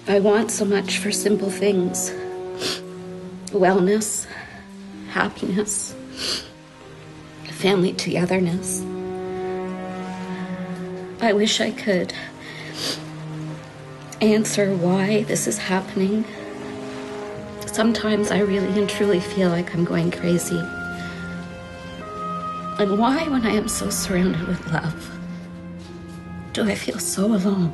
I want so much for simple things. Wellness, happiness, family togetherness. I wish I could answer why this is happening. Sometimes I really and truly feel like I'm going crazy. And why, when I am so surrounded with love, do I feel so alone?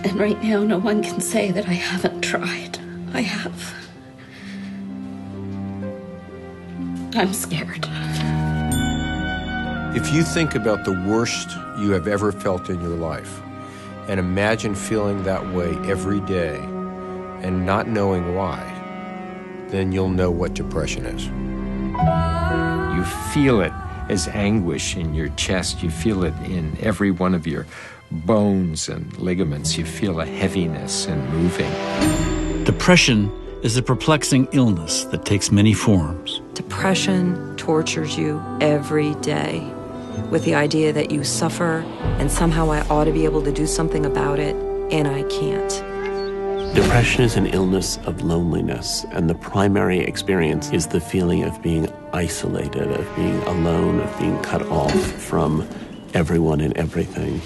And right now, no one can say that I haven't tried. I have. I'm scared. If you think about the worst you have ever felt in your life, and imagine feeling that way every day and not knowing why, then you'll know what depression is. You feel it as anguish in your chest. You feel it in every one of your bones and ligaments. You feel a heaviness and moving. Depression is a perplexing illness that takes many forms. Depression tortures you every day with the idea that you suffer and somehow I ought to be able to do something about it, and I can't. Depression is an illness of loneliness, and the primary experience is the feeling of being isolated, of being alone, of being cut off from everyone and everything.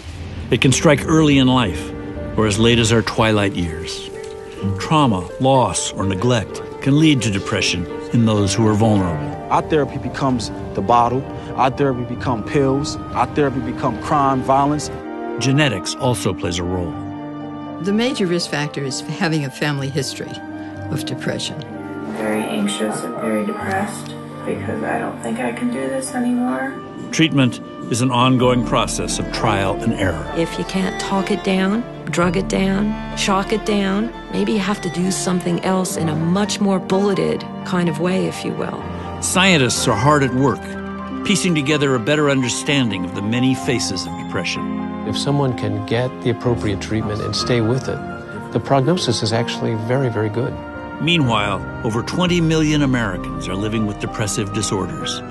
It can strike early in life or as late as our twilight years. Trauma, loss, or neglect can lead to depression in those who are vulnerable. Our therapy becomes the bottle. Our therapy become pills. Our therapy become crime, violence. Genetics also plays a role. The major risk factor is having a family history of depression. Very anxious and very depressed because I don't think I can do this anymore. Treatment is an ongoing process of trial and error. If you can't talk it down, drug it down, shock it down, maybe you have to do something else in a much more bulleted kind of way, if you will. Scientists are hard at work, piecing together a better understanding of the many faces of depression. If someone can get the appropriate treatment and stay with it, the prognosis is actually very, very good. Meanwhile, over 20 million Americans are living with depressive disorders,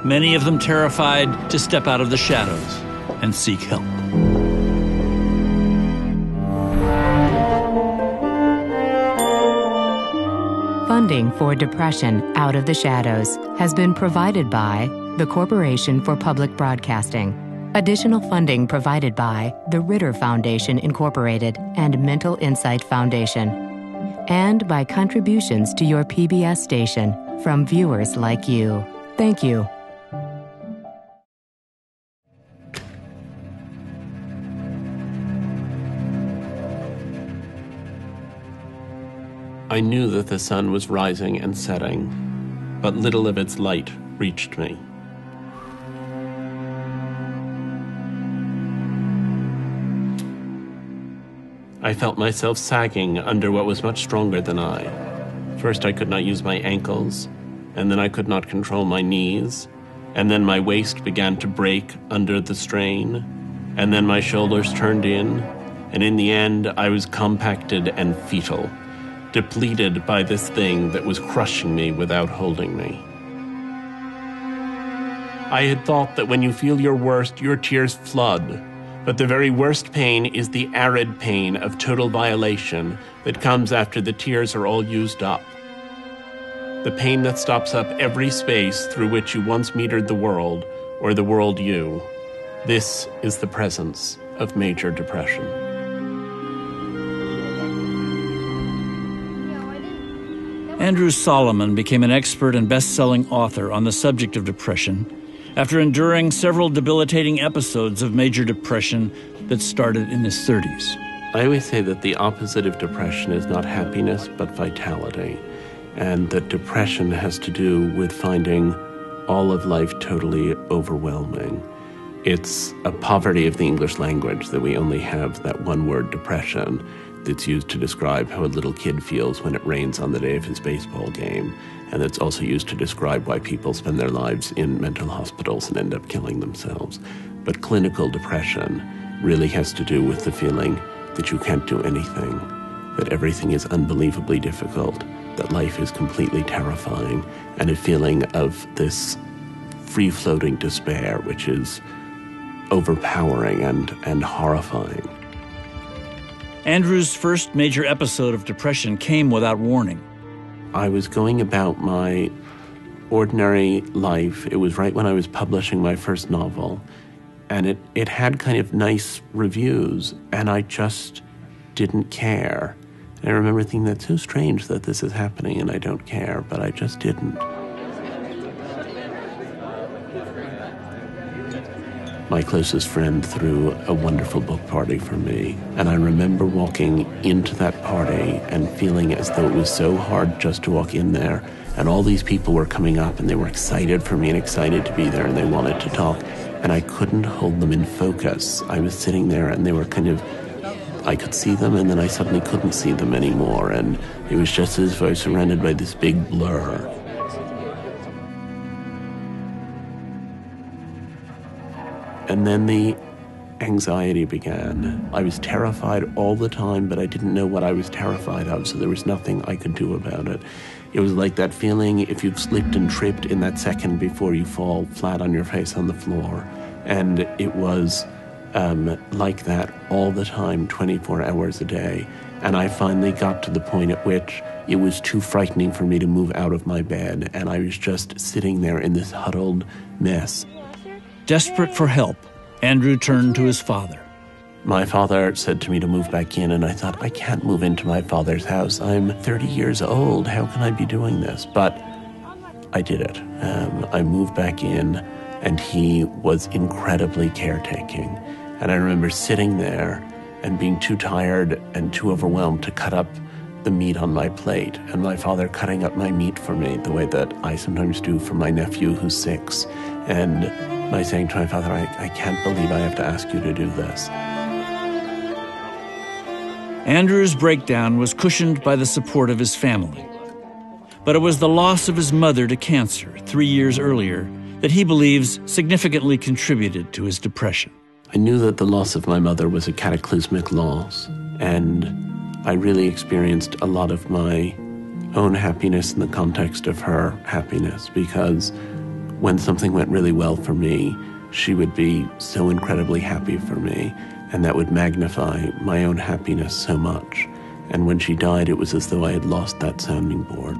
many of them terrified to step out of the shadows and seek help. Funding for Depression Out of the Shadows has been provided by the Corporation for Public Broadcasting. Additional funding provided by the Ritter Foundation, Incorporated, and Mental Insight Foundation. And by contributions to your PBS station from viewers like you. Thank you. I knew that the sun was rising and setting, but little of its light reached me. I felt myself sagging under what was much stronger than I. First, I could not use my ankles, and then I could not control my knees, and then my waist began to break under the strain, and then my shoulders turned in, and in the end, I was compacted and fetal, depleted by this thing that was crushing me without holding me. I had thought that when you feel your worst, your tears flood. But the very worst pain is the arid pain of total violation that comes after the tears are all used up. The pain that stops up every space through which you once metered the world, or the world you. This is the presence of major depression. Andrew Solomon became an expert and best-selling author on the subject of depression after enduring several debilitating episodes of major depression that started in his 30s. I always say that the opposite of depression is not happiness, but vitality, and that depression has to do with finding all of life totally overwhelming. It's a poverty of the English language that we only have that one word, depression, that's used to describe how a little kid feels when it rains on the day of his baseball game. And it's also used to describe why people spend their lives in mental hospitals and end up killing themselves. But clinical depression really has to do with the feeling that you can't do anything, that everything is unbelievably difficult, that life is completely terrifying, and a feeling of this free-floating despair, which is overpowering and horrifying. Andrew's first major episode of depression came without warning. I was going about my ordinary life. It was right when I was publishing my first novel, and it had kind of nice reviews, and I just didn't care. And I remember thinking, that's so strange that this is happening and I don't care, but I just didn't. My closest friend threw a wonderful book party for me, and I remember walking into that party and feeling as though it was so hard just to walk in there, and all these people were coming up and they were excited for me and excited to be there and they wanted to talk, and I couldn't hold them in focus. I was sitting there and they were kind of, I could see them and then I suddenly couldn't see them anymore, and it was just as if I was surrounded by this big blur. And then the anxiety began. I was terrified all the time, but I didn't know what I was terrified of, so there was nothing I could do about it. It was like that feeling if you've slipped and tripped in that second before you fall flat on your face on the floor. And it was like that all the time, 24 hours a day. And I finally got to the point at which it was too frightening for me to move out of my bed, and I was just sitting there in this huddled mess. Desperate for help, Andrew turned to his father. My father said to me to move back in, and I thought, I can't move into my father's house. I'm 30 years old. How can I be doing this? But I did it. I moved back in, and he was incredibly caretaking. And I remember sitting there and being too tired and too overwhelmed to cut up the meat on my plate, and my father cutting up my meat for me the way that I sometimes do for my nephew who's 6. And by saying to my father, I can't believe I have to ask you to do this. Andrew's breakdown was cushioned by the support of his family. But it was the loss of his mother to cancer 3 years earlier that he believes significantly contributed to his depression. I knew that the loss of my mother was a cataclysmic loss, and I really experienced a lot of my own happiness in the context of her happiness, because when something went really well for me, she would be so incredibly happy for me, and that would magnify my own happiness so much. And when she died, it was as though I had lost that sounding board.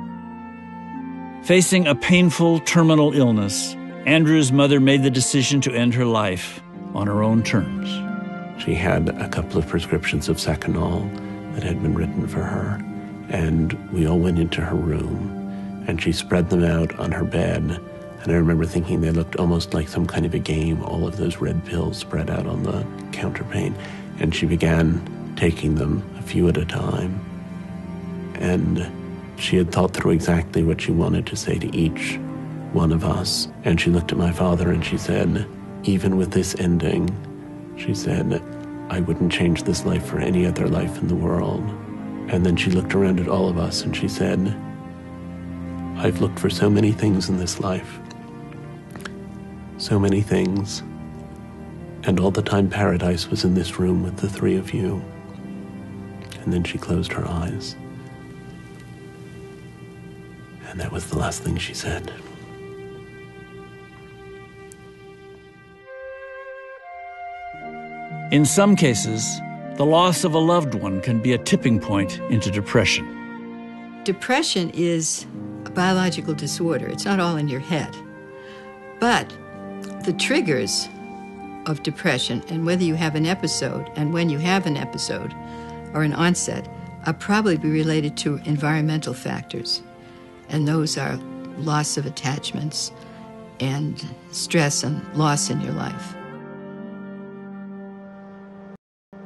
Facing a painful terminal illness, Andrew's mother made the decision to end her life on her own terms. She had a couple of prescriptions of Sacanol that had been written for her, and we all went into her room, and she spread them out on her bed. And I remember thinking they looked almost like some kind of a game, all of those red pills spread out on the counterpane. And she began taking them a few at a time. And she had thought through exactly what she wanted to say to each one of us. And she looked at my father and she said, even with this ending, she said, I wouldn't change this life for any other life in the world. And then she looked around at all of us and she said, I've looked for so many things in this life. So many things, and all the time paradise was in this room with the 3 of you. And then she closed her eyes, and that was the last thing she said. In some cases, the loss of a loved one can be a tipping point into depression. Depression is a biological disorder. It's not all in your head. But the triggers of depression, and whether you have an episode and when you have an episode or an onset, are probably related to environmental factors. And those are loss of attachments and stress and loss in your life.